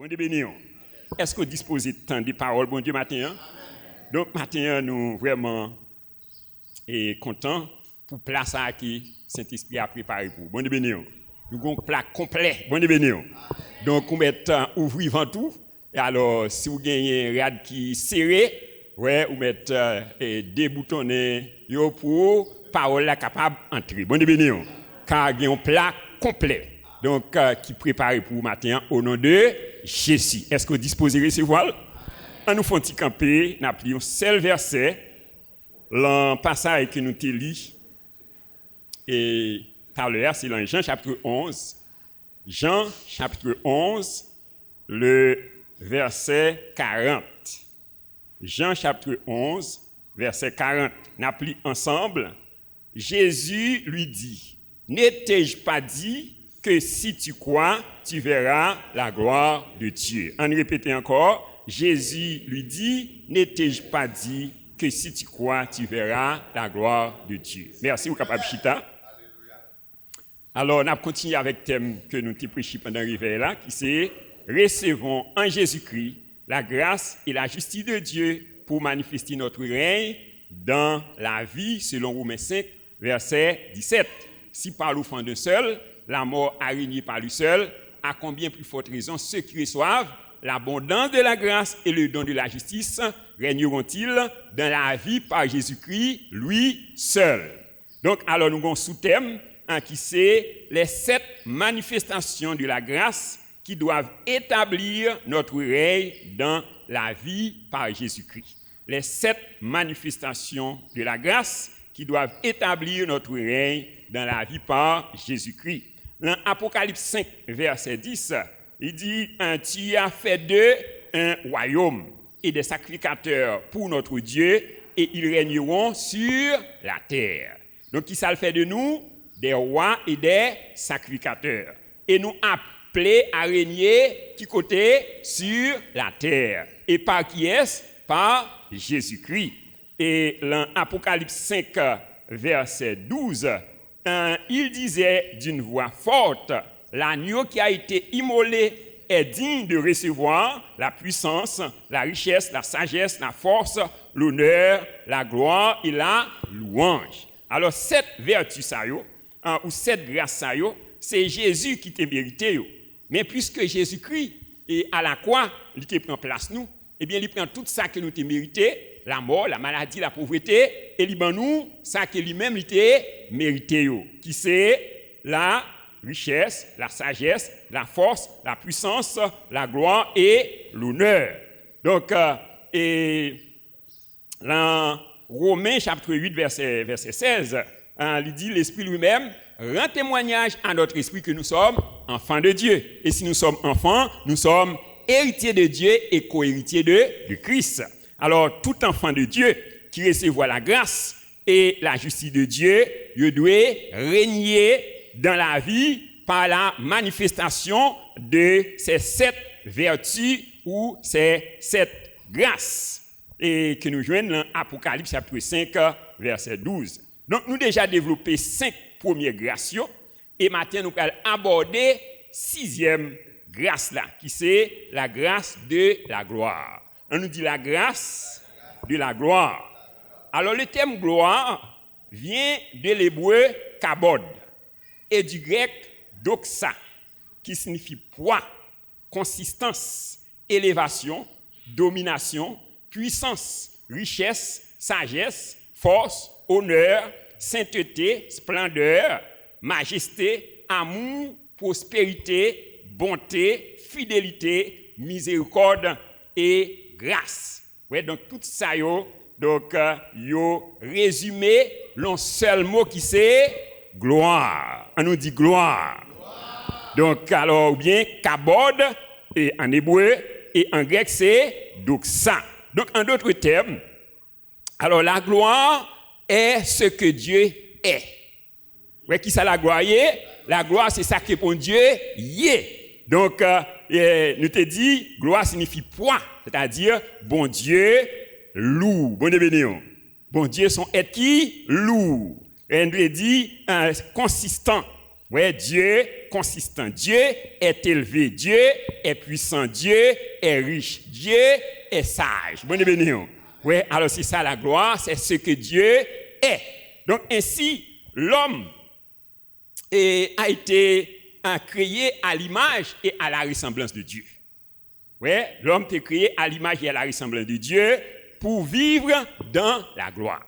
Bon Dieu béni. Est-ce que vous disposez de temps de parole, bon Dieu, matin? Donc, matin, nous vraiment contents pour place à qui Saint-Esprit a préparé pour. Bon Dieu béni. Nous avons un plat complet. Bon Dieu béni. Donc, on met ouvrir avant tout. Et alors, si vous gagnez un rad qui est serré, ouais, vous mettez déboutonné pour parole là capable d'entrer. Bon Dieu béni. Car il y a un plat complet. Donc, qui préparé pour matin au nom de Jésus. Est-ce que vous disposez de recevoir? En nous faisant camper, nous appelons un seul verset, le passage que nous te lis, et tout à l'heure, c'est dans Jean chapitre 11. Jean chapitre 11, le verset 40. Jean chapitre 11, verset 40. Nous appelons ensemble. Jésus lui dit, n'ai-je pas dit que si tu crois, tu verras la gloire de Dieu. En répétant encore, Jésus lui dit, n'ai-je pas dit que si tu crois, tu verras la gloire de Dieu. Merci, vous capable chita. Alors, on a continué avec le thème que nous avons prêché pendant le réveil là, qui c'est recevons en Jésus-Christ la grâce et la justice de Dieu pour manifester notre règne dans la vie, selon Romains 5, verset 17. Si par l'offrande d'un seul, la mort a régné par lui seul, à combien plus forte raison ceux qui reçoivent l'abondance de la grâce et le don de la justice régneront-ils dans la vie par Jésus-Christ, lui seul. Donc, alors nous avons un sous-thème qui c'est les 7 manifestations de la grâce qui doivent établir notre règne dans la vie par Jésus-Christ. Les 7 manifestations de la grâce qui doivent établir notre règne dans la vie par Jésus-Christ. Dans Apocalypse 5, verset 10, il dit « Tu as fait d'eux un royaume et des sacrificateurs pour notre Dieu, et ils régneront sur la terre. » Donc, qui ça le fait de nous? Des rois et des sacrificateurs. Et nous appelés à régner qui côté? Sur la terre. Et par qui est-ce? Par Jésus-Christ. Et dans Apocalypse 5, verset 12, il disait d'une voix forte, l'agneau qui a été immolé est digne de recevoir la puissance, la richesse, la sagesse, la force, l'honneur, la gloire et la louange. Alors, cette vertu, ou cette grâce, c'est Jésus qui t'a mérité. Mais puisque Jésus-Christ est à la croix, il prend place nous, eh bien, il prend tout ça que nous t'ai mérité, la mort, la maladie, la pauvreté, et il prend nous ça que lui-même il t'a mérité. Qui c'est la richesse, la sagesse, la force, la puissance, la gloire et l'honneur. Donc, dans Romains chapitre 8, verset 16, il dit l'Esprit lui-même rend témoignage à notre esprit que nous sommes enfants de Dieu. Et si nous sommes enfants, nous sommes héritiers de Dieu et co-héritiers de Christ. Alors, tout enfant de Dieu qui recevra la grâce et la justice de Dieu, il doit régner dans la vie par la manifestation de ces 7 vertus ou ces 7 grâces. Et que nous joignons dans Apocalypse chapitre 5, verset 12. Donc, nous déjà développé 5 premières grâces. Et maintenant, nous allons aborder 6e grâce là, qui c'est la grâce de la gloire. On nous dit la grâce de la gloire. Alors, le terme gloire vient de l'hébreu kabod et du grec doxa, qui signifie poids, consistance, élévation, domination, puissance, richesse, sagesse, force, honneur, sainteté, splendeur, majesté, amour, prospérité, bonté, fidélité, miséricorde et grâce. Ouais, donc tout ça yo résumé l'un seul mot qui c'est gloire. On nous dit gloire. Donc alors bien kabod et en hébreu et en grec c'est doxa. Donc en d'autres termes, alors la gloire est ce que Dieu est. Ouais, qui ça la gloire est? La gloire c'est ça que bon Dieu est. Donc nous te dit gloire signifie poids, c'est-à-dire bon Dieu lourd. Bon Dieu béni. Bon Dieu son être qui lourd. Et nous dit consistant. Ouais, Dieu consistant, Dieu est élevé, Dieu est puissant, Dieu est riche, Dieu est sage. Bon béni. Oui, alors c'est ça la gloire, c'est ce que Dieu est. Donc ainsi, l'homme a été créé à l'image et à la ressemblance de Dieu. Oui, l'homme est créé à l'image et à la ressemblance de Dieu pour vivre dans la gloire.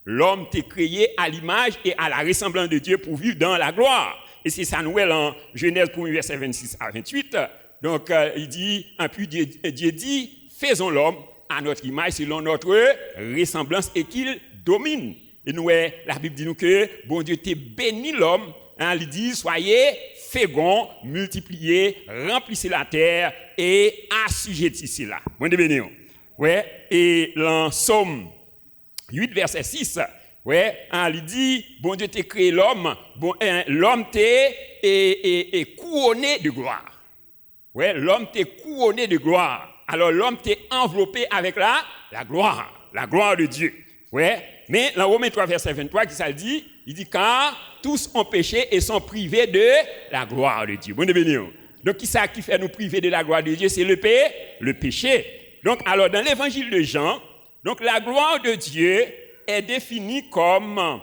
L'homme est créé à l'image et à la ressemblance de Dieu pour vivre dans la gloire. Et c'est ça nous en Genèse 1, verset 26 à 28. Donc il dit, puis Dieu dit, faisons l'homme à notre image selon notre ressemblance et qu'il domine. Et nous, la Bible dit nous que bon Dieu t'a béni l'homme. Il dit, soyez féconds, multipliez, remplissez la terre et assujettissez-la. Bon Dieu béni. Ouais, et dans Somme 8, verset 6, ouais, il dit, bon Dieu t'a créé l'homme, l'homme t'est couronné de gloire. Ouais, l'homme t'est couronné de gloire. Alors l'homme t'est enveloppé avec la gloire de Dieu. Ouais, mais dans Romains 3, verset 23, qui ça dit, il dit, car tous ont péché et sont privés de la gloire de Dieu. Bon Dieu béni. Donc qui ça qui fait nous priver de la gloire de Dieu, c'est le péché. Donc alors dans l'évangile de Jean, donc la gloire de Dieu est définie comme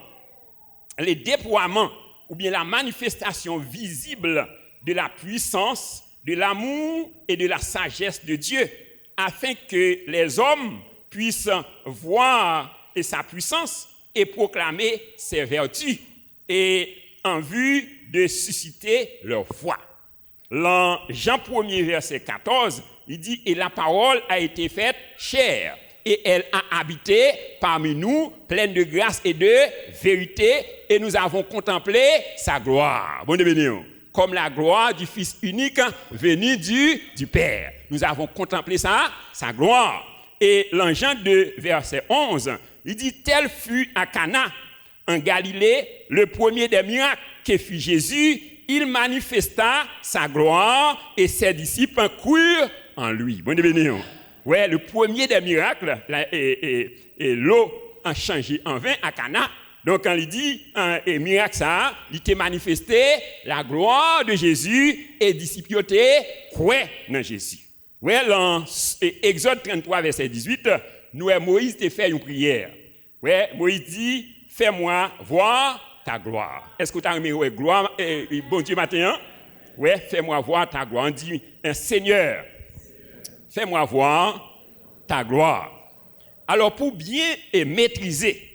le déploiement ou bien la manifestation visible de la puissance, de l'amour et de la sagesse de Dieu, afin que les hommes puissent voir sa puissance et proclamer ses vertus, et en vue de susciter leur foi. Dans Jean 1er, verset 14, il dit, et la parole a été faite chair, et elle a habité parmi nous, pleine de grâce et de vérité, et nous avons contemplé sa gloire. Bon béni. Comme la gloire du Fils unique venu du Père. Nous avons contemplé sa gloire. Et dans Jean 2, verset 11, il dit, tel fut à Cana, en Galilée, le premier des miracles que fit Jésus, il manifesta sa gloire et ses disciples crurent en lui. Bon béni. Ouais, le premier des miracles, et l'eau a changé en vin à Cana. Donc, quand il dit, et miracle ça, il t'a manifesté la gloire de Jésus et disciples croient dans Jésus. Ouais, dans Exode 33, verset 18, Moïse t'a fait une prière. Ouais, Moïse dit, fais-moi voir ta gloire. Est-ce que tu as aimé gloire, bon Dieu matin? Ouais, fais-moi voir ta gloire. On dit, Seigneur, fais-moi voir ta gloire. Alors, pour bien maîtriser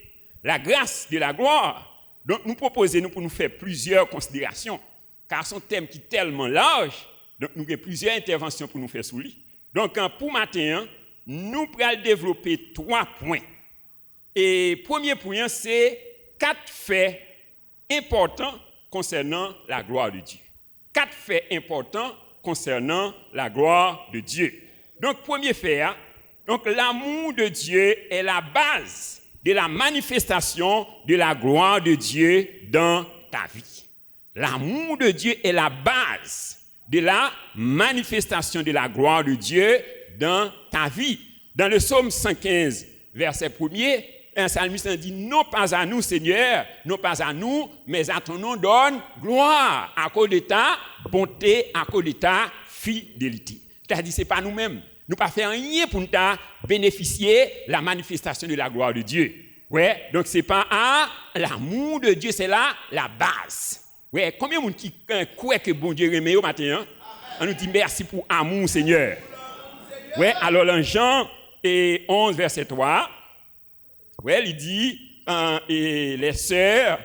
la grâce de la gloire, donc nous proposons pour nous faire plusieurs considérations, car c'est un thème qui est tellement large, donc nous avons plusieurs interventions pour nous faire sous lui. Donc, pour matin, nous allons développer 3 points. Et premier point, c'est 4 faits importants concernant la gloire de Dieu. 4 faits importants concernant la gloire de Dieu. Donc, premier fait, donc l'amour de Dieu est la base de la manifestation de la gloire de Dieu dans ta vie. L'amour de Dieu est la base de la manifestation de la gloire de Dieu dans ta vie. Dans le psaume 115, verset 1er, un psalmiste dit, non pas à nous, Seigneur, non pas à nous, mais à ton nom donne gloire à cause de ta bonté, à cause de ta fidélité. C'est-à-dire, ce n'est pas nous-mêmes. Nous ne pas faire rien pour nous bénéficier de la manifestation de la gloire de Dieu. Ouais, donc ce n'est pas l'amour de Dieu, c'est la base. Ouais, combien de monde qui croit que bon Dieu remet au matin? On nous dit merci pour l'amour, Seigneur. Ouais, alors dans Jean 11, verset 3, ouais, il dit, et les sœurs,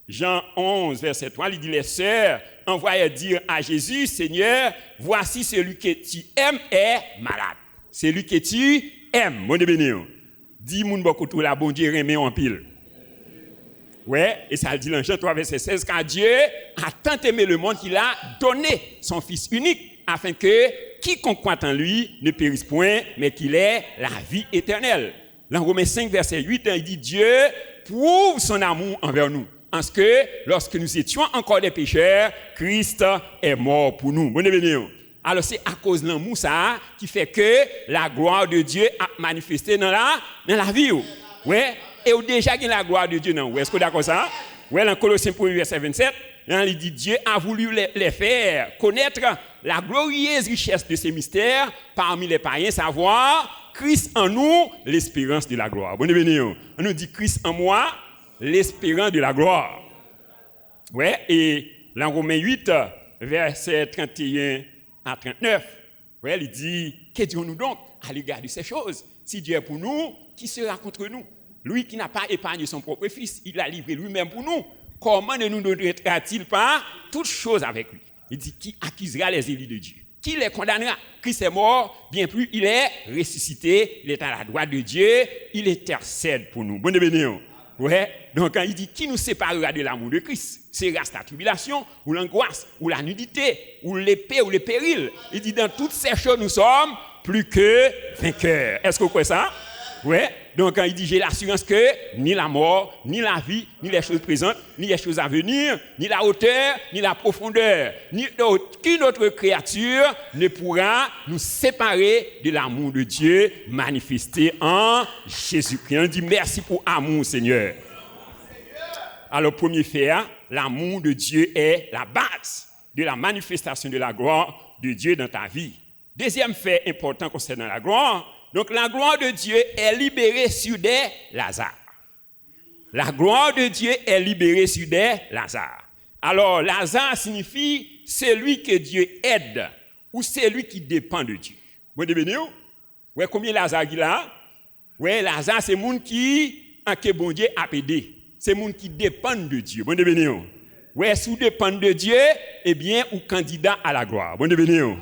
Jean 11, verset 3, il dit, les sœurs envoyaient dire à Jésus, Seigneur, voici celui que tu aimes est malade. Celui que tu aimes, mon béni. Dis moun beaucoup tout la bon Dieu remet en pile. Ouais, et ça dit dans Jean 3, verset 16, car Dieu a tant aimé le monde qu'il a donné son Fils unique, afin que quiconque croit en lui ne périsse point, mais qu'il ait la vie éternelle. Dans Romains 5, verset 8, il dit, Dieu prouve son amour envers nous. En ce que, lorsque nous étions encore des pécheurs, Christ est mort pour nous. Bon béni. Alors c'est à cause de l'amour ça qui fait que la gloire de Dieu a manifesté dans la vie. Ouais, et déjà qu'il y a la gloire de Dieu dans. Est-ce que vous d'accord ça? Ouais, dans Colossiens 1, verset 27, il dit Dieu a voulu les faire connaître la glorieuse richesse de ces mystères parmi les païens, savoir Christ en nous, l'espérance de la gloire. Bon, on nous dit Christ en moi, l'espérance de la gloire. Ouais, et dans Romains 8, versets 31 à 39, ouais, il dit, que dirons-nous donc à l'égard de ces choses? Si Dieu est pour nous, qui sera contre nous? Lui qui n'a pas épargné son propre fils, il l'a livré lui-même pour nous. Comment ne nous donnera-t-il pas toutes choses avec lui? Il dit, qui accusera les élus de Dieu? Qui les condamnera? Christ est mort, bien plus, il est ressuscité, il est à la droite de Dieu, il intercède pour nous. Bonne bénédiction. Ouais, donc quand il dit qui nous séparera de l'amour de Christ, c'est la tribulation, ou l'angoisse, ou la nudité, ou l'épée, ou les périls. Il dit dans toutes ces choses nous sommes plus que vainqueurs. Est-ce que vous croyez ça? Ouais. Donc quand il dit j'ai l'assurance que ni la mort, ni la vie, ni les choses présentes, ni les choses à venir, ni la hauteur, ni la profondeur, ni aucune autre créature ne pourra nous séparer de l'amour de Dieu manifesté en Jésus-Christ. On dit merci pour amour, Seigneur. Alors premier fait, l'amour de Dieu est la base de la manifestation de la gloire de Dieu dans ta vie. Deuxième fait important concernant la gloire, donc la gloire de Dieu est libérée sur des Lazare. La gloire de Dieu est libérée sur des Lazare. Alors Lazare signifie celui que Dieu aide ou celui qui dépend de Dieu. Vous comprenez? Ouais, combien Lazare il a? Ouais, Lazare c'est monde qui en que bon Dieu a aidé. C'est monde qui dépend de Dieu. Vous comprenez? Ouais, si vous dépendez de Dieu, eh bien vous candidat à la gloire. Vous comprenez?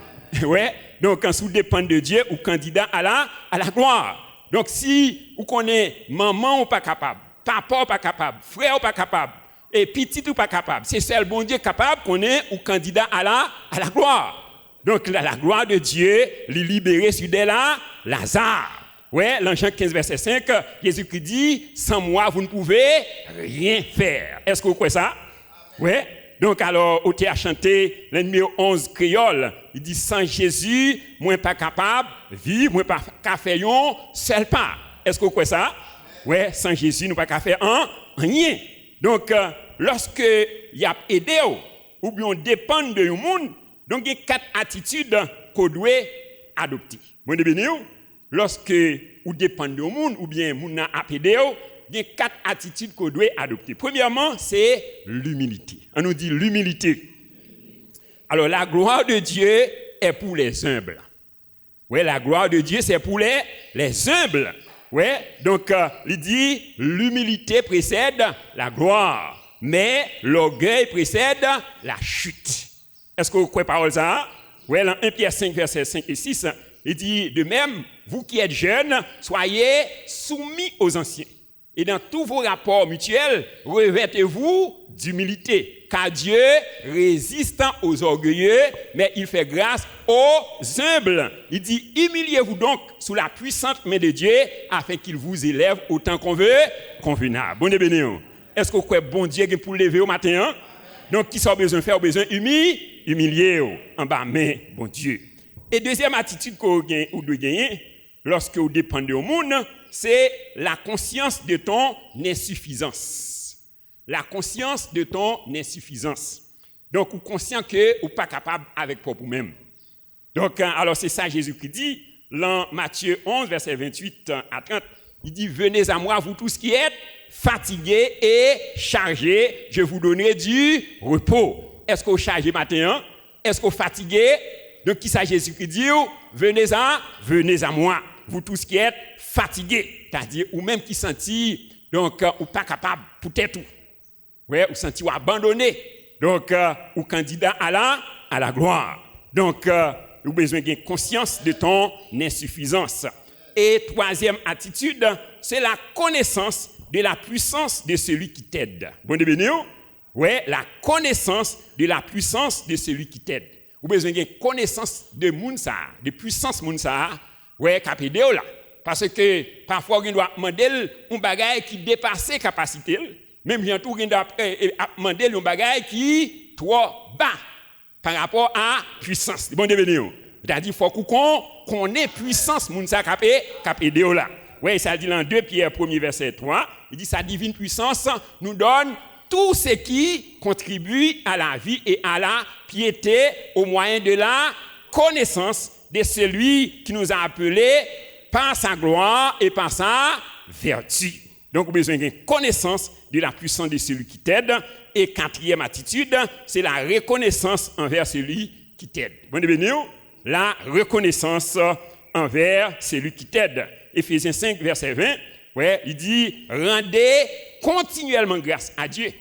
Ouais. Donc, quand vous dépendez de Dieu, ou candidat à la gloire. Donc, si vous connaissez maman ou pas capable, papa ou pas capable, frère ou pas capable, et petit ou pas capable, c'est seul bon Dieu capable qu'on est ou candidat à la gloire. Donc, la gloire de Dieu, les libérer sur des Lazare. Ouais, dans Jean 15, verset 5, Jésus-Christ dit, sans moi, vous ne pouvez rien faire. Est-ce que vous croyez ça? Ouais. Donc, alors, au théâtre chanté, le numéro 11 créole, il dit, sans Jésus, moi pas capable de vivre, moi pas capable de faire un seul pas. Est-ce que vous croyez ça? Oui, sans Jésus, nous pas capable de faire rien. Donc, lorsque il y a aidé, ou bien on dépend de un monde, donc il y a 4 attitudes qu'on doit adopter. Bon, lorsque vous dépendez de un monde, ou bien vous n'a aidé, il y a 4 attitudes qu'on doit adopter. Premièrement, c'est l'humilité. On nous dit l'humilité. Alors, la gloire de Dieu est pour les humbles. Oui, la gloire de Dieu, c'est pour les humbles. Oui, donc, il dit, l'humilité précède la gloire, mais l'orgueil précède la chute. Est-ce que vous croyez parole ça? Oui, dans 1 Pierre 5, versets 5 et 6, il dit, de même, vous qui êtes jeunes, soyez soumis aux anciens. Et dans tous vos rapports mutuels, revêtez-vous d'humilité, car Dieu résiste aux orgueilleux, mais il fait grâce aux humbles. Il dit, humiliez-vous donc sous la puissante main de Dieu, afin qu'il vous élève autant qu'on veut, convenable. Bon bénédiction. Est-ce que vous croyez bon Dieu pour lever au matin? Hein? Donc, qui sont besoin de faire? Besoin humilier en bas, mais bon Dieu. Et deuxième attitude que vous devez gagner, lorsque vous dépendez au monde, c'est la conscience de ton insuffisance. La conscience de ton insuffisance. Donc, vous êtes conscient que vous n'êtes pas capable avec vous-même. Donc, alors c'est ça Jésus-Christ dit, dans Matthieu 11, verset 28 à 30, il dit, venez à moi, vous tous qui êtes fatigués et chargés, je vous donnerai du repos. Est-ce que vous chargez matin? Est-ce que vous fatigués? Donc, qui ça Jésus-Christ dit? Venez à moi, vous tous qui êtes fatigués, c'est-à-dire ou même qui sentit donc ou pas capable pour tout. Ouais, ou senti ou abandonné. Donc ou candidat à la gloire. Donc vous avez besoin de conscience de ton insuffisance. Et troisième attitude, c'est la connaissance de la puissance de celui qui t'aide. Bon bénédiction? Ouais, la connaissance de la puissance de celui qui t'aide. Vous avez besoin de connaissance de Mounsa, de puissance Mounsa. Ouais, capédéo là. Parce que parfois, on doit demander un bagage qui dépasse ses capacités. Même bientôt, on doit demander un bagage qui est trop bas par rapport à puissance. Bon bénédiction. C'est-à-dire qu'il faut qu'on ait puissance Mounsa capédéo là. Oui, ça dit dans 2 Pierre 1er verset 3, il dit sa divine puissance nous donne tout ce qui contribue à la vie et à la piété au moyen de la connaissance de celui qui nous a appelés par sa gloire et par sa vertu. Donc, vous avez besoin d'une connaissance de la puissance de celui qui t'aide. Et quatrième attitude, c'est la reconnaissance envers celui qui t'aide. Bon, la reconnaissance envers celui qui t'aide. Éphésiens 5, verset 20, ouais, il dit, rendez continuellement grâce à Dieu,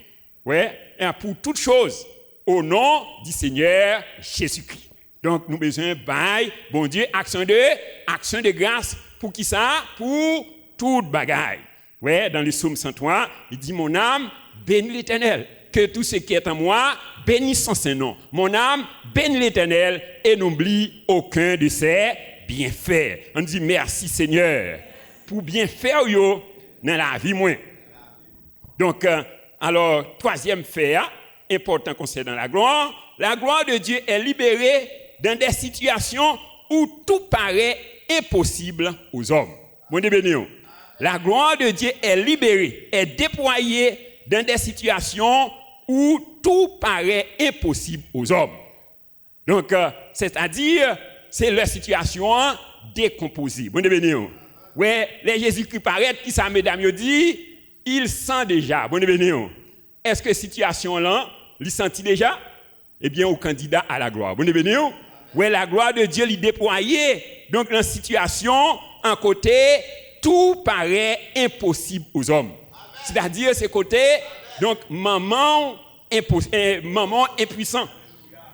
ouais, pour toutes choses, au nom du Seigneur Jésus-Christ. Donc, nous avons besoin de bon Dieu, action de grâce, pour qui ça? Pour toute bagaille. Ouais, dans le psaume 103, il dit, mon âme, bénis l'Éternel, que tout ce qui est en moi, bénisse son Saint-Nom. Mon âme, bénis l'Éternel, et n'oublie aucun de ses bienfaits. On dit, merci Seigneur, pour bien faire yo dans la vie moins. Donc, alors, troisième fait, important concernant la gloire de Dieu est libérée dans des situations où tout paraît impossible aux hommes. Bon Dieu béni. La gloire de Dieu est libérée, est déployée dans des situations où tout paraît impossible aux hommes. Donc, c'est-à-dire, c'est la situation décomposée. Bon Dieu béni. Ouais, les Jésus-Christ paraît, qui ça, mesdames, dit, il sent déjà. Bon Dieu béni. Est-ce que situation là, il sentit déjà? Eh bien, au candidat à la gloire. Bon Dieu béni. Ouais, la gloire de Dieu l'y déployée. Donc, dans la situation, en côté, tout paraît impossible aux hommes. C'est-à-dire, ce côté, donc, maman impuissant,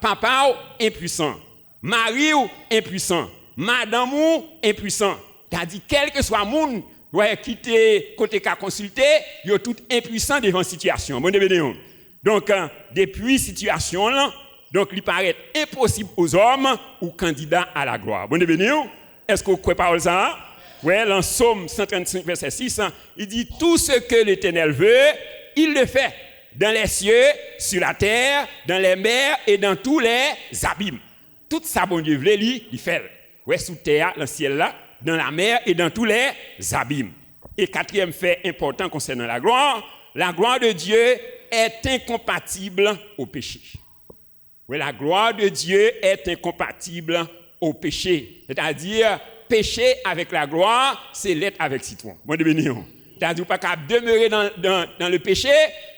papa impuissant, mari impuissant, madame impuissant. C'est-à-dire, quel que soit le monde, qui te côté qu'à consulter, ils sont tous impuissants devant la situation. Bon, donc, depuis la situation là, donc, il paraît impossible aux hommes ou candidats à la gloire. Bon, est-ce que vous croyez parole ça? Oui, dans Psaume 135, verset 6, il dit, tout ce que l'Éternel veut, il le fait. Dans les cieux, sur la terre, dans les mers et dans tous les abîmes. Tout ça, bon Dieu, il fait. Oui, sous terre, dans le ciel là, dans la mer et dans tous les abîmes. Et quatrième fait important concernant la gloire de Dieu est incompatible au péché. Oui, la gloire de Dieu est incompatible au péché. C'est-à-dire, péché avec la gloire, c'est l'être avec citron. Bon de bénir. C'est-à-dire, pas qu'à demeurer dans le péché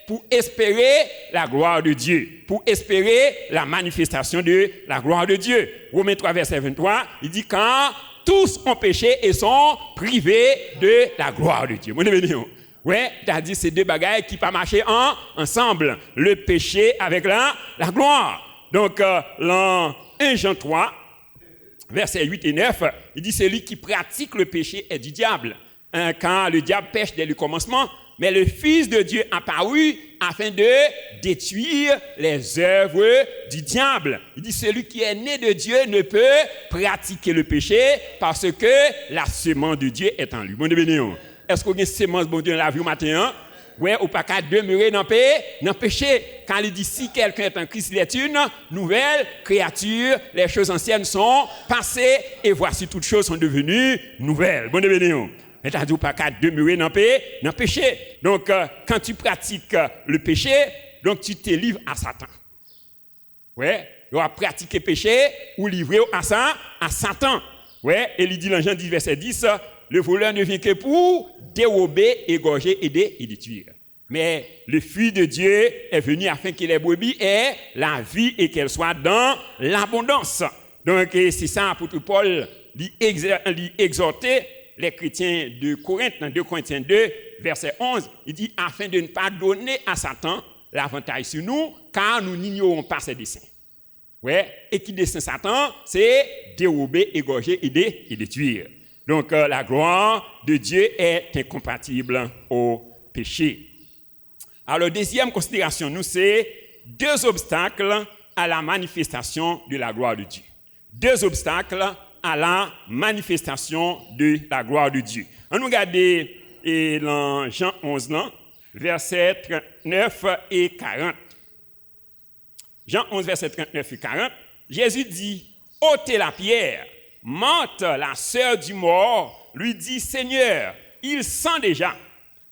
pour espérer la gloire de Dieu, pour espérer la manifestation de la gloire de Dieu. Romains 3, verset 23, il dit, quand tous ont péché et sont privés de la gloire de Dieu. Bon de bénir. Ouais, c'est-à-dire, c'est deux bagailles qui ne peuvent pas marcher ensemble. Le péché avec la gloire. Donc, dans 1 Jean 3, versets 8 et 9, il dit, celui qui pratique le péché est du diable. Quand le diable pêche dès le commencement, mais le Fils de Dieu apparut afin de détruire les œuvres du diable. Il dit, celui qui est né de Dieu ne peut pratiquer le péché parce que la semence de Dieu est en lui. Bon, est-ce qu'on a une semence de Dieu dans la vie au matin? Ouais, ou pas qu'à demeurer dans le péché. Quand il dit, si quelqu'un est en Christ, il est une nouvelle créature, les choses anciennes sont passées et voici toutes choses sont devenues nouvelles. Bon bénédiction. C'est-à-dire, pas qu'à demeurer dans le péché. Donc, quand tu pratiques le péché, donc tu te livres à Satan. Ouais, tu vas pratiquer le péché ou livrer à Satan. Ouais, et il dit dans Jean 10, verset 10, le voleur ne vient que pour dérober, égorger, aider et détruire. Mais le Fils de Dieu est venu afin que les brebis aient la vie et qu'elles soient dans l'abondance. Donc, c'est ça, l'apôtre Paul exhortait les chrétiens de Corinthe, dans 2 Corinthiens 2, verset 11. Il dit, afin de ne pas donner à Satan l'avantage sur nous, car nous n'ignorons pas ses desseins. Ouais, et qui dessein Satan, c'est dérober, égorger, aider et détruire. Donc, la gloire de Dieu est incompatible au péché. Alors, deuxième considération, nous, c'est deux obstacles à la manifestation de la gloire de Dieu. Deux obstacles à la manifestation de la gloire de Dieu. On nous regarde dans Jean 11, versets 39 et 40. Jean 11, versets 39 et 40, Jésus dit, « ôtez la pierre. » Marthe, la sœur du mort, lui dit, « Seigneur, il sent déjà,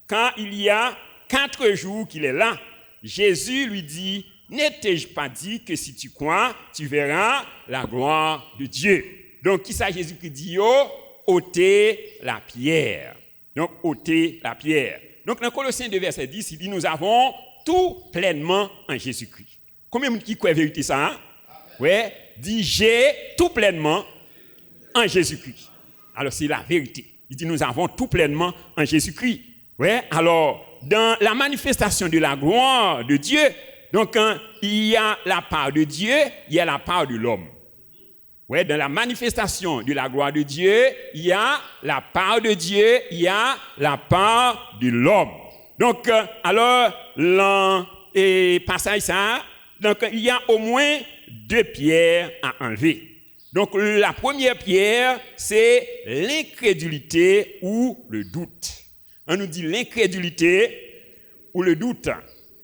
quand il y a 4 jours qu'il est là, Jésus lui dit, n'ai-je pas dit que si tu crois, tu verras la gloire de Dieu. Donc, qui ça Jésus qui dit, ôtez la pierre. Donc, ôtez la pierre. Donc, dans Colossiens 2, verset 10, il dit, nous avons tout pleinement en Jésus-Christ. Combien de gens qui croient la vérité ça? Hein? Ouais, dit, j'ai tout pleinement en Jésus-Christ. Alors, c'est la vérité. Il dit, nous avons tout pleinement en Jésus-Christ. Ouais, alors, dans la manifestation de la gloire de Dieu, donc, il y a la part de Dieu, il y a la part de l'homme. Ouais, dans la manifestation de la gloire de Dieu, il y a la part de Dieu, il y a la part de l'homme. Donc, alors, dans le passage ça, donc, il y a au moins 2 pierres à enlever. Donc, la première pierre, c'est l'incrédulité ou le doute. On nous dit l'incrédulité ou le doute.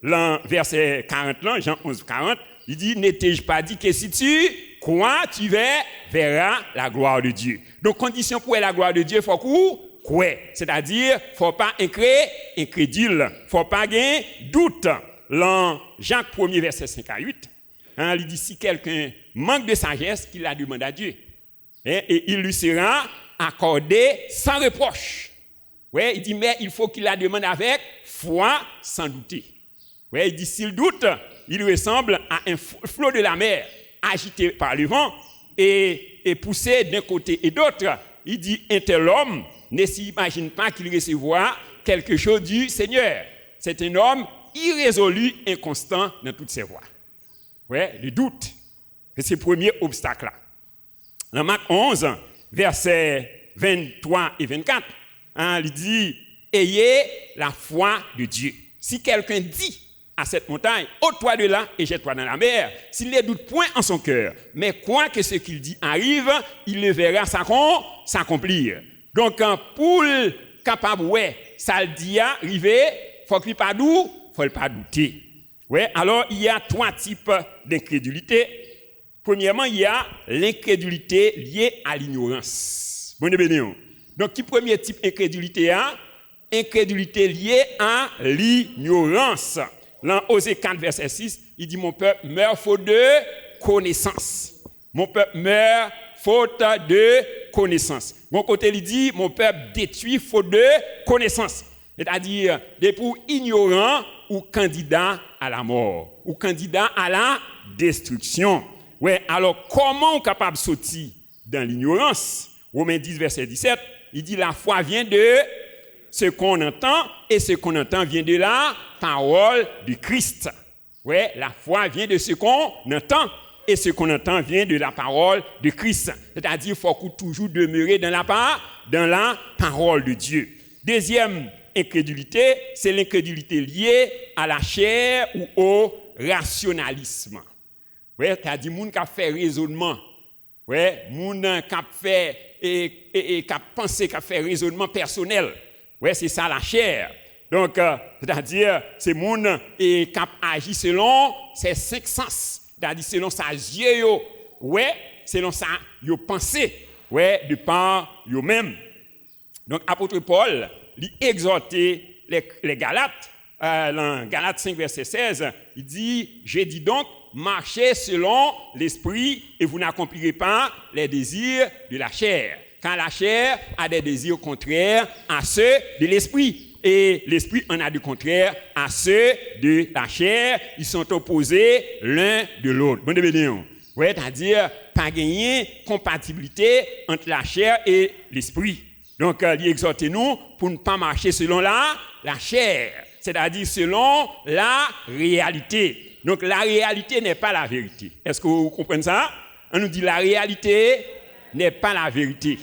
Dans verset 40, là, Jean 11, 40, il dit, n'ai-je pas dit que si tu crois, tu verras la gloire de Dieu. Donc, condition pour la gloire de Dieu, il faut croire. C'est-à-dire, il ne faut pas incrédule, il ne faut pas avoir doute. Dans Jacques 1er, verset 5 à 8, il dit, si quelqu'un manque de sagesse, qu'il la demande à Dieu. Et il lui sera accordé sans reproche. Ouais, il dit, mais il faut qu'il la demande avec foi, sans douter. Ouais, il dit, s'il doute, il ressemble à un flot de la mer, agité par le vent et poussé d'un côté et d'autre. Il dit, un tel homme ne s'imagine pas qu'il recevra quelque chose du Seigneur. C'est un homme irrésolu, inconstant dans toutes ses voies. Ouais, le doute. C'est le premier obstacle-là. Dans Marc 11, versets 23 et 24, il dit, ayez la foi de Dieu. Si quelqu'un dit à cette montagne, ôte-toi de là et jette-toi dans la mer, s'il ne doute point en son cœur, mais croit que ce qu'il dit arrive, il le verra s'accomplir. Donc, pour le capable, ça le dit arriver, faut qu'il pas doute, faut pas douter. Ouais, alors il y a 3 types d'incrédulité. Premièrement, il y a l'incrédulité liée à l'ignorance. Bon bénédiction. Donc, qui premier type d'incrédulité a? Incrédulité liée à l'ignorance. Dans Osée 4, verset 6, il dit, mon peuple meurt faute de connaissance. Mon peuple meurt faute de connaissance. Mon côté, il dit, mon peuple détruit faute de connaissance. C'est-à-dire, des pour ignorant ou candidat à la mort, ou candidat à la destruction. Ouais, alors, comment on est capable de sortir dans l'ignorance? Romains 10, verset 17, il dit, la foi vient de ce qu'on entend, et ce qu'on entend vient de la parole de Christ. Ouais, la foi vient de ce qu'on entend, et ce qu'on entend vient de la parole de Christ. C'est-à-dire, il faut toujours demeurer dans la parole de Dieu. Deuxième incrédulité, c'est l'incrédulité liée à la chair ou au rationalisme. Ouais, c'est-à-dire, moun qui a fait raisonnement. Ouais, moun qui a fait et qui a pensé, qui a fait raisonnement personnel. Ouais, c'est ça la chair. Donc, c'est-à-dire, c'est moun qui a agi selon ses 5 sens. C'est-à-dire, selon sa yeux, ouais, selon sa pensée, ouais, de par eux-mêmes. Donc, apôtre Paul, il exhortait les Galates, dans Galates 5, verset 16, il dit, je dis donc, marchez selon l'esprit et vous n'accomplirez pas les désirs de la chair. Car la chair a des désirs contraires à ceux de l'esprit. Et l'esprit en a du contraire à ceux de la chair. Ils sont opposés l'un de l'autre. Bon bénédiction. Ouais, c'est-à-dire, pas gagner compatibilité entre la chair et l'esprit. Donc, il exhorte nous pour ne pas marcher selon la chair. C'est-à-dire selon la réalité. Donc, la réalité n'est pas la vérité. Est-ce que vous comprenez ça? On nous dit la réalité n'est pas la vérité.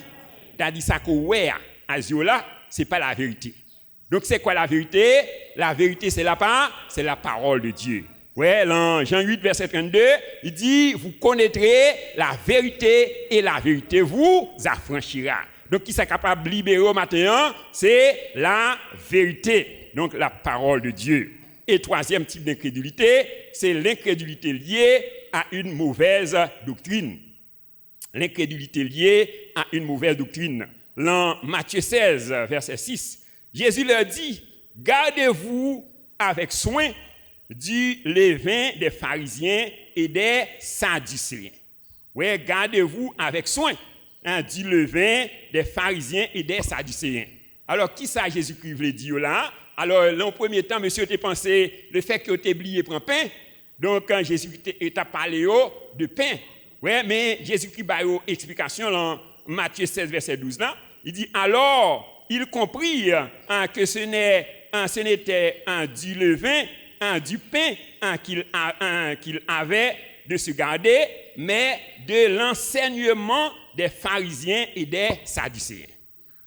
C'est-à-dire ça que ouais, à Ziola, c'est pas la vérité. Donc, c'est quoi la vérité? La vérité, c'est la parole de Dieu. Ouais, dans Jean 8, verset 32, il dit, vous connaîtrez la vérité et la vérité vous affranchira. Donc, qui est capable de libérer au matin, c'est la vérité. Donc, la parole de Dieu. Et troisième type d'incrédulité, c'est l'incrédulité liée à une mauvaise doctrine. L'incrédulité liée à une mauvaise doctrine. Dans Matthieu 16, verset 6, Jésus leur dit, gardez-vous avec soin du levain des pharisiens et des sadducéens. Ouais, gardez-vous avec soin du levain des pharisiens et des sadducéens. Alors, qui ça Jésus-Christ voulait dire là? Alors, en premier temps, monsieur, tu pensé le fait que tu oublié prendre pain. Donc, quand Jésus-Christ t'a parlé de pain. Ouais, mais Jésus-Christ a une explication dans Matthieu 16, verset 12 là. Il dit, alors, il comprit que ce n'était du levain, du pain qu'il avait de se garder, mais de l'enseignement des pharisiens et des sadducéens.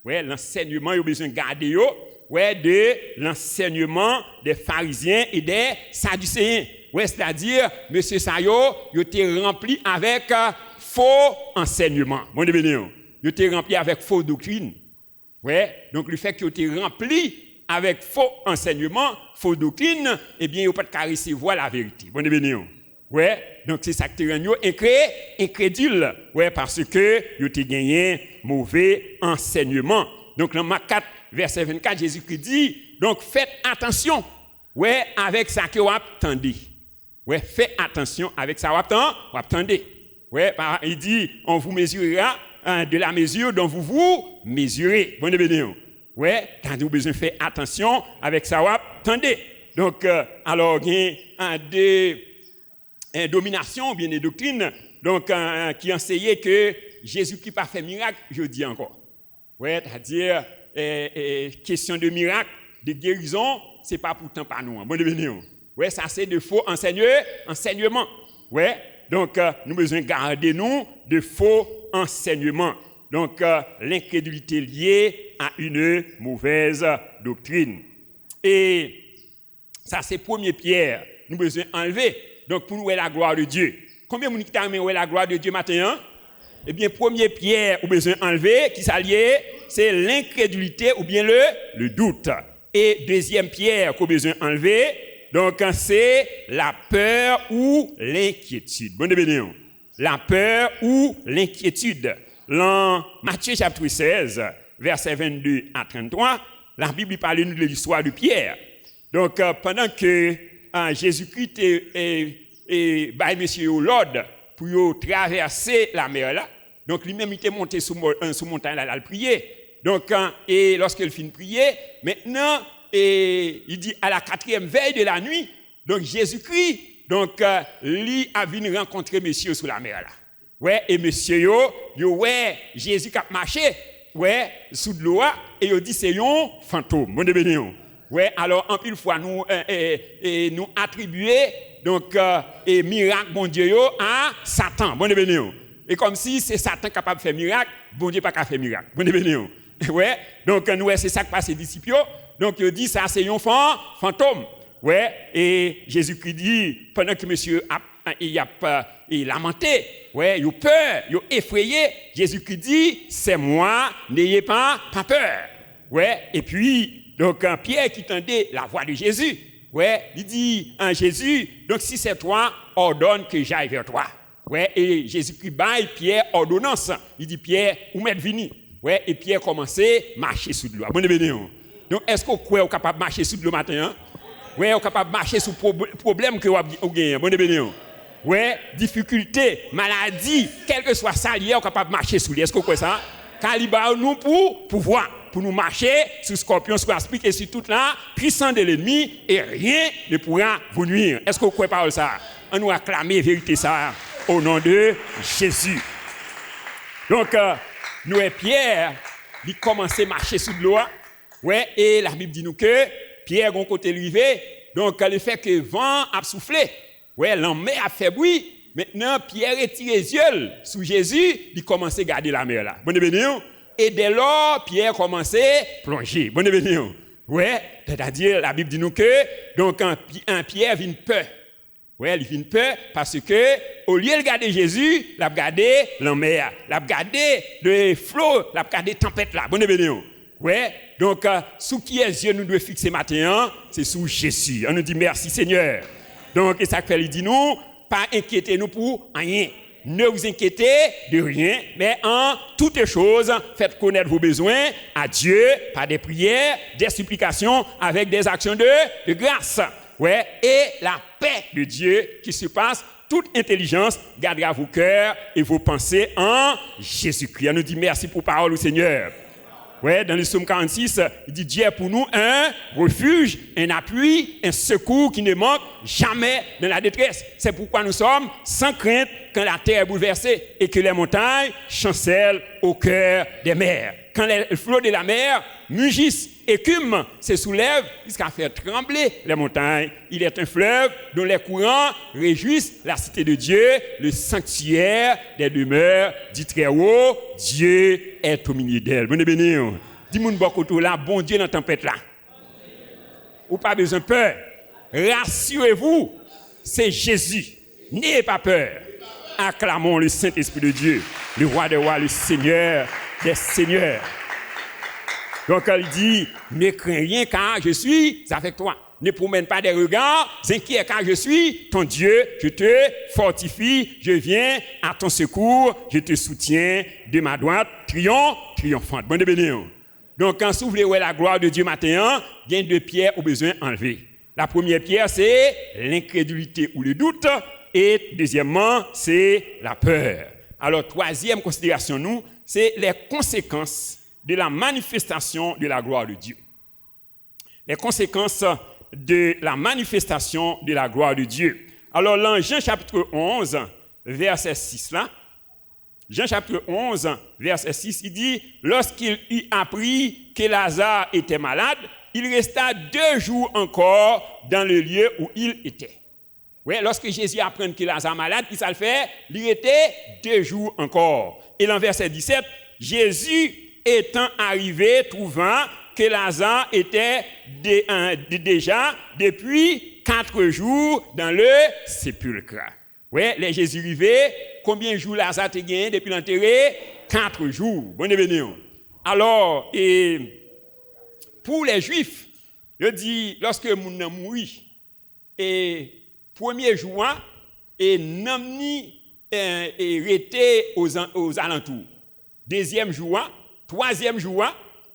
Ouais, l'enseignement, il a besoin de garder, de l'enseignement des pharisiens et des sadducéens. Ouais, c'est-à-dire, monsieur Sayo, il était rempli avec faux enseignement. Bon, il était rempli avec faux doctrine. Ouais, donc le fait qu'il était rempli avec faux enseignement, faux doctrine, eh bien, il n'a pas de recevoir la vérité. Bon, ouais, donc c'est ça qui te rend incrédule. Ouais, parce que il était gagné mauvais enseignement. Donc, dans Marc 4, verset 24, Jésus-Christ dit, donc faites attention, ouais, avec ça que vous attendez. Ouais, faites attention avec ça que vous attendez. Ouais, il dit, on vous mesurera de la mesure dont vous vous mesurez. Bon, ouais, quand vous avez besoin de faire attention avec ça que vous attendez. Donc, alors, il y a des dominations, bien des doctrines, donc, qui enseignaient que Jésus-Christ n'a pas fait miracle, je dis encore. Ouais, c'est-à-dire, question de miracle, de guérison, ce n'est pas pourtant pas nous. Bon, ouais, ça c'est de faux enseignements. Ouais, donc, nous avons besoin de garder nous de faux enseignements. Donc, l'incrédulité liée à une mauvaise doctrine. Et ça, c'est premier Pierre. Nous avons besoin d'enlever. Donc, pour nous, la gloire de Dieu. Combien de gens qui la gloire de Dieu maintenant? Eh bien, premier Pierre, nous avons besoin d'enlever, qui s'allie, c'est l'incrédulité ou bien le doute. Et deuxième Pierre, qu'on a besoin d'enlever, donc, c'est la peur ou l'inquiétude. Bonne bénédiction. La peur ou l'inquiétude. Dans Matthieu chapitre 16, versets 22 à 33, la Bible parle de l'histoire de Pierre. Donc, pendant que Jésus-Christ et monsieur l'ordre pour traverser la mer là, donc lui-même il était monté sous montagne là, à prier. Donc, et lorsqu'il finit de prier, maintenant, il dit à la 4e veille de la nuit, donc Jésus-Christ, donc lui a venu rencontrer monsieur sous la mer là. Ouais, et monsieur ouais, Jésus qui a marché, ouais, sous de l'eau, et il dit c'est un fantôme. Bon bénédiction. Ouais, alors en pile fois nous nous attribuer donc et miracle bon Dieu à Satan. Bon bénédiction. Et comme si c'est Satan capable de faire miracle, bon Dieu pas capable de faire miracle. Bon bénédiction. Ouais, donc nous c'est ça que passe les disciples. Donc il dit ça c'est un fantôme. Ouais, et Jésus-Christ dit pendant que monsieur il lamenté, ouais, il a peur, il a effrayé, Jésus-Christ dit c'est moi, n'ayez pas peur. Ouais, et puis donc Pierre qui entendait la voix de Jésus, ouais, il dit à Jésus, donc si c'est toi, ordonne que j'aille vers toi. Ouais, et Jésus-Christ baille Pierre ordonnance. Il dit Pierre, où m'êtes venu? Ouais, et Pierre commençait à marcher sous de l'eau. Bon bénédiction. Donc est-ce qu'on est capable de marcher sous de l'eau matin? Ouais, on est capable de marcher sous problème que vous avez. Bon bénédiction. Ouais, difficulté, maladie, quel que soit ça, on est capable de marcher sous lui. Est-ce que vous croyez ça? Car il bat nous pour pouvoir, pour nous marcher sur scorpion, sur aspic et sur tout là, puissant de l'ennemi, et rien ne pourra vous nuire. Est-ce que vous croyez pas ça? On nous acclamer vérité ça au nom de Jésus. Donc, nous et Pierre, il commençait à marcher sous de l'eau. Ouais, et la Bible dit nous que Pierre, bon côté levé, donc le fait que le vent a soufflé, ouais, l'homme a fait bruit. Maintenant, Pierre retire les yeux sous Jésus, il commençait à garder la mer là. Bon bénédiction. Et dès lors, Pierre commençait à plonger. Bon bénédiction. Ouais, c'est-à-dire, la Bible dit nous que, donc, un Pierre vient peur. Ouais, il vient peur parce que, au lieu de garder Jésus, il a gardé la mer, il a gardé le flot, il a gardé la tempête là. Bon bénédiction. Ouais, donc, sous qui est Dieu nous devons fixer maintenant, c'est sous Jésus. On nous dit merci Seigneur. Donc, et ça fait, il dit nous, pas inquiétez-nous pour rien. Ne vous inquiétez de rien, mais en toutes choses, faites connaître vos besoins à Dieu par des prières, des supplications, avec des actions de grâce. Ouais, et la paix de Dieu qui surpasse toute intelligence gardera vos cœurs et vos pensées en Jésus-Christ. On nous dit merci pour parole au Seigneur. Ouais, dans le psaume 46, il dit Dieu est pour nous un refuge, un appui, un secours qui ne manque jamais dans la détresse. C'est pourquoi nous sommes sans crainte quand la terre est bouleversée et que les montagnes chancellent au cœur des mers. Quand les flots de la mer mugissent, écument, se soulèvent jusqu'à faire trembler les montagnes. Il est un fleuve dont les courants réjouissent la cité de Dieu, le sanctuaire des demeures du Très-Haut. Dieu est au milieu d'elle. Bonne béni. Dis-moi beaucoup là, bon Dieu dans la tempête là. Ou pas besoin de peur. Rassurez-vous, c'est Jésus. N'ayez pas peur. Acclamons le Saint-Esprit de Dieu, le roi des rois, le Seigneur des seigneurs. Donc, il dit, ne crains rien car je suis avec toi. Ne promène pas des regards inquiets car je suis ton Dieu. Je te fortifie, je viens à ton secours, je te soutiens de ma droite, triomphante. Bonne bénédiction. Donc, quand s'ouvre la gloire de Dieu matin, il y a 2 pierres au besoin enlevées. La première pierre, c'est l'incrédulité ou le doute. Et deuxièmement, c'est la peur. Alors, troisième considération, nous, c'est les conséquences de la manifestation de la gloire de Dieu. Les conséquences de la manifestation de la gloire de Dieu. Alors, dans Jean chapitre 11, verset 6, là, Jean chapitre 11, verset 6, il dit, lorsqu'il eut appris que Lazare était malade, il resta 2 jours encore dans le lieu où il était. Oui, lorsque Jésus apprend que Lazare est malade, qu'est-ce qu'il fait? Il était 2 jours encore. Et dans verset 17, Jésus étant arrivé, trouvant que Lazare était déjà depuis 4 jours dans le sépulcre. Oui, les Jésus arrivé, combien de jours Lazare a gagné depuis l'enterré? 4 jours. Bonne bénédiction. Alors, pour les Juifs, je dis, lorsque mon a mouru, et premier jour, et n'amni était aux alentours. Deuxième jour, troisième jour,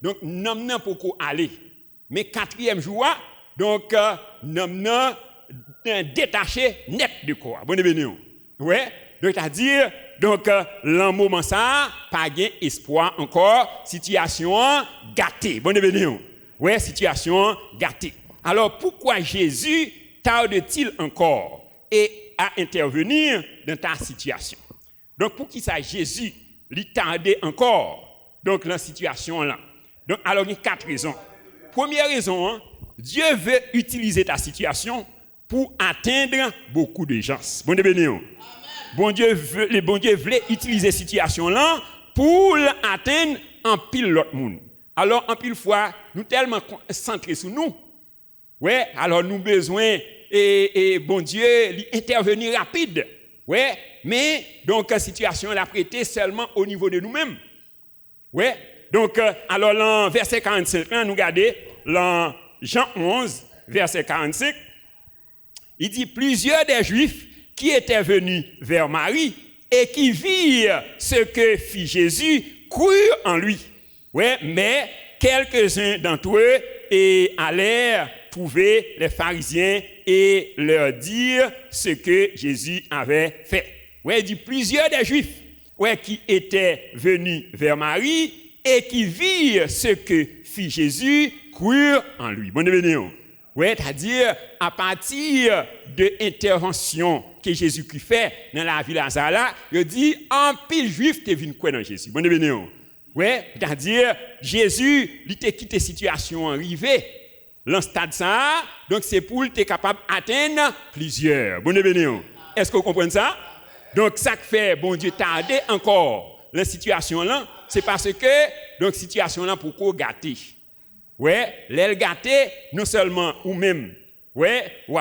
donc n'amna pour aller. Mais quatrième jour, donc n'amna détaché net de corps. Bonne bénédiction. Ouais, donc c'est-à-dire donc l'en moment ça, pas gain espoir encore, situation gâtée. Bonne bénédiction. Ouais, situation gâtée. Alors pourquoi Jésus tarde-t-il encore à intervenir dans ta situation? Donc, pour qui ça Jésus lui tarde encore donc, dans la situation là? Donc, alors, il y a 4 raisons. Première raison, Dieu veut utiliser ta situation pour atteindre beaucoup de gens. Bon Dieu, le bon Dieu voulait utiliser cette situation là pour atteindre en pile l'autre monde. Alors, en pile fois, nous tellement centrés sur nous. Ouais, alors nous besoin et bon Dieu intervenir rapide. Ouais, mais donc la situation l'a prêté seulement au niveau de nous-mêmes. Ouais, donc alors dans verset 45 nous regardez dans Jean 11 verset 45, il dit plusieurs des Juifs qui étaient venus vers Marie et qui virent ce que fit Jésus crurent en lui. Ouais, mais quelques-uns d'entre eux allèrent trouver les pharisiens et leur dire ce que Jésus avait fait. Ouais, il dit plusieurs des Juifs qui étaient venus vers Marie et qui virent ce que fit Jésus crurent en lui. Bonne bénédiction. Ouais, c'est-à-dire à partir de l'intervention que Jésus-Christ fait dans la ville de Lazare, il dit en pile juif t'es venu croire dans Jésus. Bonne bénédiction. Ouais, c'est-à-dire Jésus il t'a quitté situation arrivée. Dans stade ça, donc c'est pour être capable d'atteindre plusieurs. Bonne bénédiction. Est-ce que vous comprenez ça? Donc ça fait bon Dieu tarder encore la situation là, c'est parce que donc situation là pourquoi gâter. Ouais, l'aile gâté non seulement ou même ouais, ou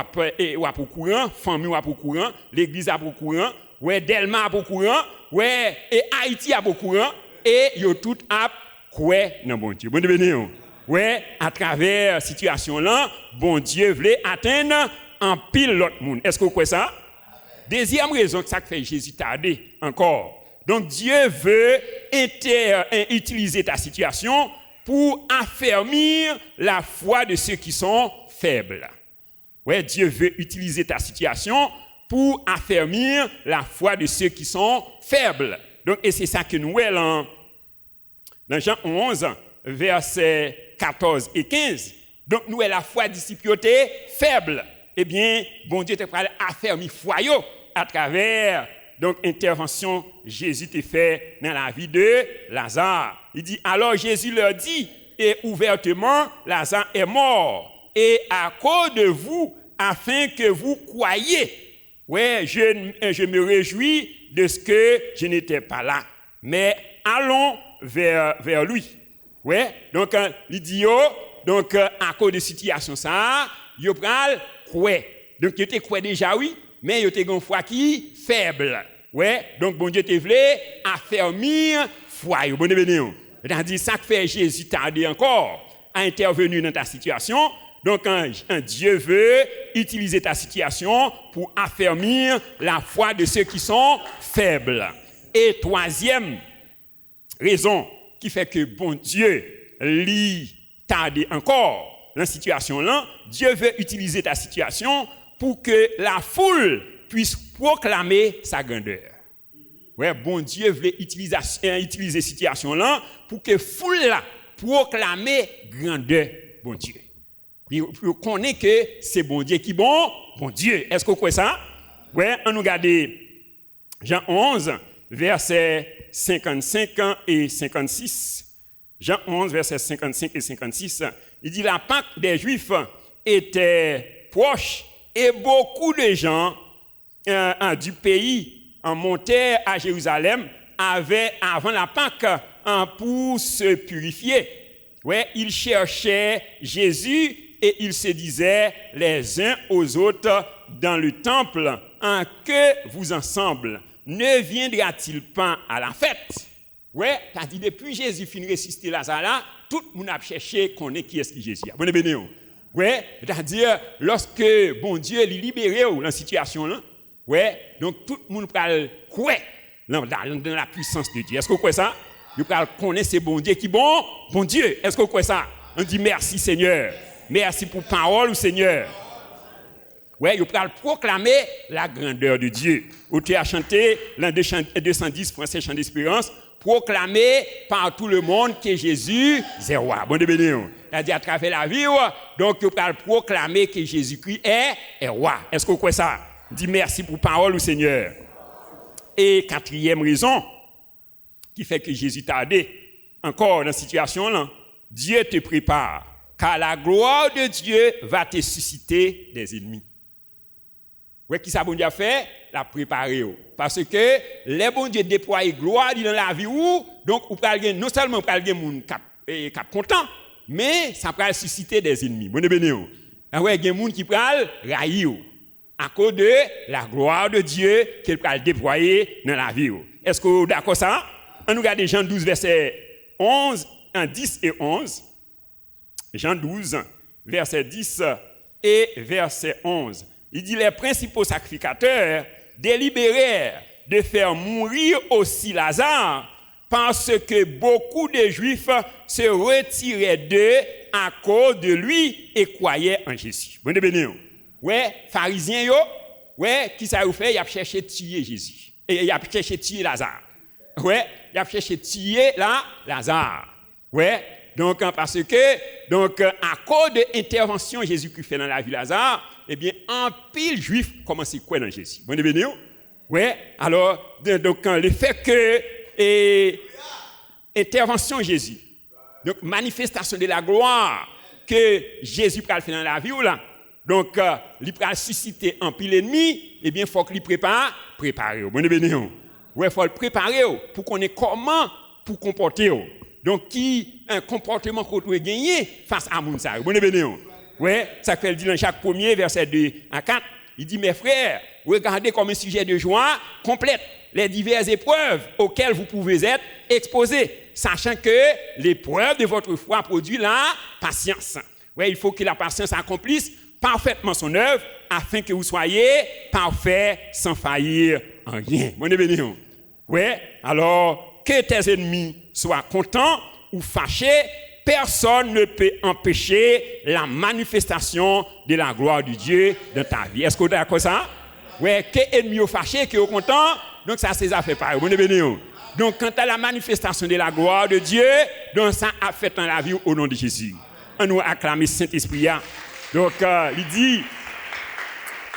pour courant, famille ou pour courant, l'église a pour courant, ouais, Delma a pour courant, ouais, et Haïti a pour courant et yo tout a quoi non bon Dieu. Bonne bénédiction. Ouais, à travers cette situation-là, bon Dieu voulait atteindre en pile l'autre monde. Est-ce que vous croyez ça? Deuxième raison que ça fait Jésus tarder encore. Donc Dieu veut utiliser ta situation pour affermir la foi de ceux qui sont faibles. Ouais, Dieu veut utiliser ta situation pour affermir la foi de ceux qui sont faibles. Donc, et c'est ça que nous voyons dans Jean 11, versets 14 et 15. Donc, nous avons la foi disciples faible. Eh bien, bon Dieu te prend affermir foi à travers donc intervention Jésus t'a fait dans la vie de Lazare. Il dit, alors Jésus leur dit, et ouvertement, Lazare est mort. Et à cause de vous, afin que vous croyiez, ouais, je me réjouis de ce que je n'étais pas là. Mais allons vers lui. Ouais, donc, il dit, donc, à cause de situation ça, il pral croire. Donc, il était croire déjà, oui, mais il était une foi qui faible. Ouais, donc, bon Dieu te voulait affermir foi. Bon Dieu, c'est-à-dire, ça que fait Jésus tarder encore à intervenir dans ta situation. Donc, un Dieu veut utiliser ta situation pour affermir la foi de ceux qui sont faibles. Et troisième raison qui fait que bon Dieu lui tarde encore dans la situation là, Dieu veut utiliser ta situation pour que la foule puisse proclamer sa grandeur. Ouais, bon Dieu veut utiliser cette situation là pour que la foule là proclamer grandeur bon Dieu. Pour connaître que c'est bon Dieu qui bon Dieu. Est-ce que vous croyez ça? Ouais, on nous regarde Jean 11, versets 55 et 56. Jean 11, versets 55 et 56. Il dit, la Pâque des Juifs était proche et beaucoup de gens du pays montaient à Jérusalem avant la Pâque pour se purifier. Ouais, ils cherchaient Jésus et ils se disaient les uns aux autres dans le temple, que vous ensemble, ne viendra-t-il pas à la fête? Ouais, t'as dit depuis Jésus finit de ressusciter Lazare, tout le monde a cherché qu'on est qui est-ce qui Jésus. Bon béni. Ouais, c'est-à-dire lorsque bon Dieu lui libéré dans la situation là, ouais, donc tout le monde parle quoi dans la puissance de Dieu. Est-ce que vous croyez ça? Vous parle connaître c'est bon Dieu qui bon Dieu. Est-ce que vous croyez ça? On dit merci Seigneur. Merci pour parole Seigneur. Ouais, vous parle proclamer la grandeur de Dieu. Vous avez chanté l'an 210 français chant d'espérance, proclamer par tout le monde que Jésus est roi. Bon béni. C'est-à-dire à travers la vie, donc vous parle proclamer que Jésus-Christ est roi. Est-ce que vous croyez ça? Dit merci pour parole au Seigneur. Et quatrième raison qui fait que Jésus tardé encore dans la situation là, Dieu te prépare, car la gloire de Dieu va te susciter des ennemis. Ouais, qui ça bon Dieu a fait? La préparer. Parce que les bon Dieu déploient gloire dans la vie où, donc non seulement vous parlez de monde cap content, mais ça va susciter des ennemis. Bon béni. Ouais, il y a des gens qui pral railler à cause de la gloire de Dieu qu'il va déployer dans la vie. Est-ce que vous êtes d'accord ça? On regarde Jean 12 verset 11, 10 et 11. Jean 12 verset 10 et verset 11. Il dit les principaux sacrificateurs délibérèrent de faire mourir aussi Lazare parce que beaucoup de Juifs se retiraient d'eux à cause de lui et croyaient en Jésus. Bon béni. Ouais, pharisiens yo, ouais, qui ça vous fait? Il a cherché à tuer Jésus. Et il a cherché à tuer Lazare. Ouais, il a cherché à tuer Lazare. Ouais, donc parce que donc à cause de l'intervention Jésus-Christ fait dans la vie de Lazare, eh bien un pile juif commence à croire dans Jésus. Bon béni. Ouais, alors donc le fait que intervention Jésus. Donc manifestation de la gloire que Jésus peut faire dans la vie ou là. Donc il peut susciter un pile ennemi, eh bien faut qu'il préparer. Bon béni. Ouais, faut le préparer pour qu'on ait comment pour comporter. Donc qui un comportement qu'on doit gagner face à moun ça. Bon béni. Ouais, ça fait dit dans Jacques 1er verset 2 à 4, il dit mes frères, regardez comme un sujet de joie complète les diverses épreuves auxquelles vous pouvez être exposés, sachant que l'épreuve de votre foi produit la patience. Ouais, il faut que la patience accomplisse parfaitement son œuvre afin que vous soyez parfaits sans faillir en rien. Bon béni. Ouais, alors que tes ennemis soient contents ou fâchés, peu personne ne peut empêcher la manifestation de la gloire de Dieu dans ta vie. Est-ce que vous êtes d'accord ça? Ouais, que ennemi fâché, qui est content, donc ça c'est affaire pareil. Bon béni. Donc quant à la manifestation de la gloire de Dieu, donc ça a fait dans la vie au nom de Jésus. On nous acclame Saint-Esprit. Donc il dit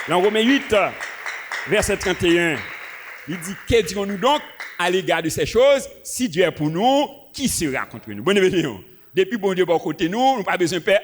dans Romains 8 verset 31, il dit que dirons-nous donc à l'égard de ces choses? Si Dieu est pour nous, qui sera contre nous? Bon béni. Depuis bon Dieu bon côté nous n'avons pas besoin de faire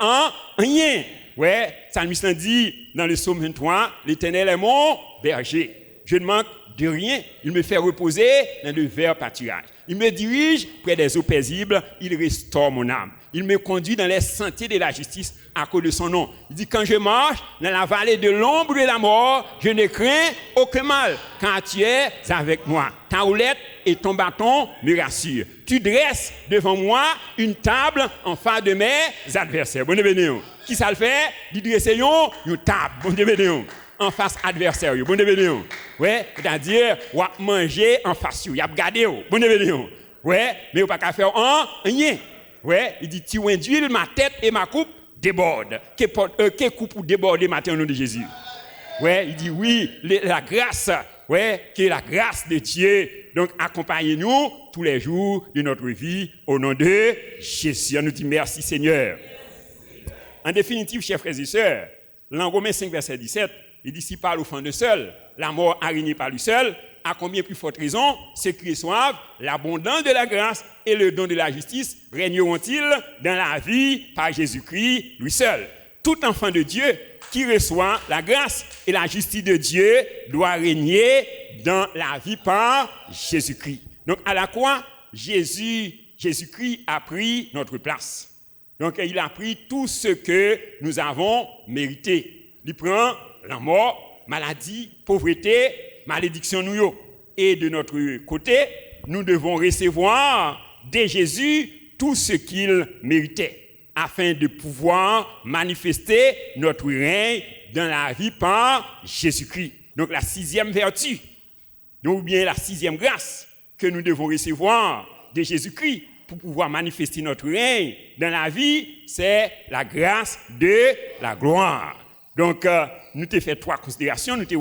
rien. Ouais, Psalmiste dit dans le psaume 23, l'Éternel est mon berger. Je ne manque de rien. Il me fait reposer dans de verts pâturages. Il me dirige près des eaux paisibles. Il restaure mon âme. Il me conduit dans les sentiers de la justice à cause de son nom. Il dit, quand je marche dans la vallée de l'ombre de la mort, je ne crains aucun mal, car tu es avec moi. Ta houlette et ton bâton me rassurent. Tu dresses devant moi une table en face de mes adversaires. Bon béni. Qui ça le fait? Il dresse une table. Bon béni. En face adversaire. Bon béni. Ouais, c'est-à-dire, on va manger en face. Il y a regardé. Bon béni. Ouais, mais on va pas faire rien. Ouais, il dit, tu induis ma tête et ma coupe déborde. Que coupe ou déborde matin au nom de Jésus? Ouais, il dit, oui, la grâce, ouais, que la grâce de Dieu, donc accompagnez-nous tous les jours de notre vie au nom de Jésus. On nous dit merci Seigneur. En définitive, chers frères et sœurs, dans Romains 5, verset 17, il dit, si par l'offrande seul, la mort a régné par lui seul, à combien plus forte raison, ceux qui reçoivent l'abondance de la grâce et le don de la justice régneront-ils dans la vie par Jésus-Christ, lui seul. Tout enfant de Dieu qui reçoit la grâce et la justice de Dieu doit régner dans la vie par Jésus-Christ. Donc à la croix, Jésus-Christ a pris notre place. Donc il a pris tout ce que nous avons mérité. Il prend la mort, maladie, pauvreté, malédiction nous. Et de notre côté, nous devons recevoir de Jésus tout ce qu'il méritait, afin de pouvoir manifester notre règne dans la vie par Jésus-Christ. Donc la 6e vertu, ou bien la 6e grâce que nous devons recevoir de Jésus-Christ pour pouvoir manifester notre règne dans la vie, c'est la grâce de la gloire. Donc, nous t'ai fait 3 considérations, nous t'ai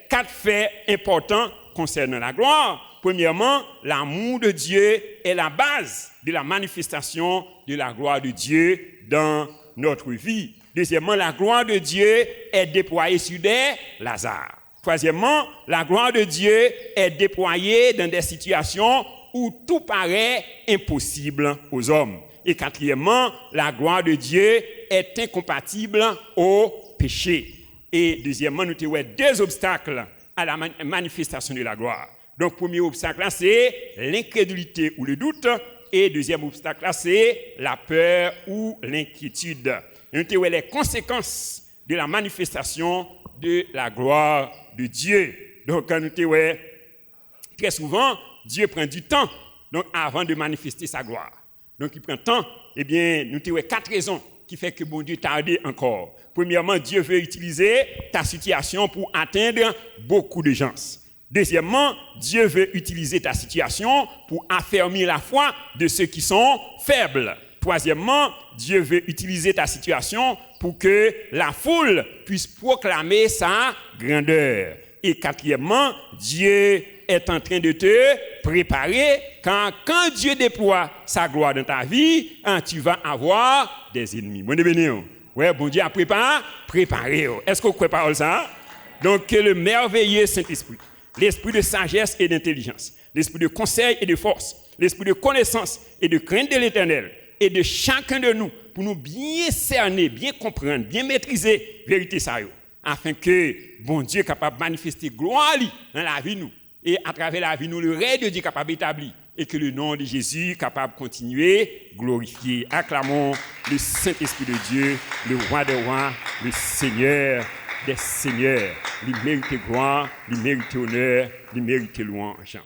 4 faits importants concernant la gloire. Premièrement, l'amour de Dieu est la base de la manifestation de la gloire de Dieu dans notre vie. Deuxièmement, la gloire de Dieu est déployée sur des Lazare. Troisièmement, la gloire de Dieu est déployée dans des situations où tout paraît impossible aux hommes. Et quatrièmement, la gloire de Dieu est incompatible au péché. Et deuxièmement, nous avons 2 obstacles à la manifestation de la gloire. Donc, premier obstacle, là, c'est l'incrédulité ou le doute. Et deuxième obstacle, là, c'est la peur ou l'inquiétude. Et nous avons les conséquences de la manifestation de la gloire de Dieu. Donc, nous avons très souvent, Dieu prend du temps donc, avant de manifester sa gloire. Donc, il prend temps. Eh bien, nous avons 4 raisons qui font que bon Dieu tarde encore. Premièrement, Dieu veut utiliser ta situation pour atteindre beaucoup de gens. Deuxièmement, Dieu veut utiliser ta situation pour affermir la foi de ceux qui sont faibles. Troisièmement, Dieu veut utiliser ta situation pour que la foule puisse proclamer sa grandeur. Et quatrièmement, Dieu est en train de te préparer quand Dieu déploie sa gloire dans ta vie, tu vas avoir des ennemis. Bon béni. Ouais, bon Dieu a préparé. Est-ce que vous préparez ça? Donc, que le merveilleux Saint-Esprit, l'esprit de sagesse et d'intelligence, l'esprit de conseil et de force, l'esprit de connaissance et de crainte de l'Éternel, et de chacun de nous, pour nous bien cerner, bien comprendre, bien maîtriser la vérité ça, afin que bon Dieu est capable de manifester gloire dans la vie nous, et à travers la vie nous, le règne de Dieu est capable d'établir, et que le nom de Jésus est capable de continuer glorifier. Acclamons le Saint-Esprit de Dieu, le roi des rois, le Seigneur des seigneurs. Il mérite gloire, il mérite honneur, il mérite louange.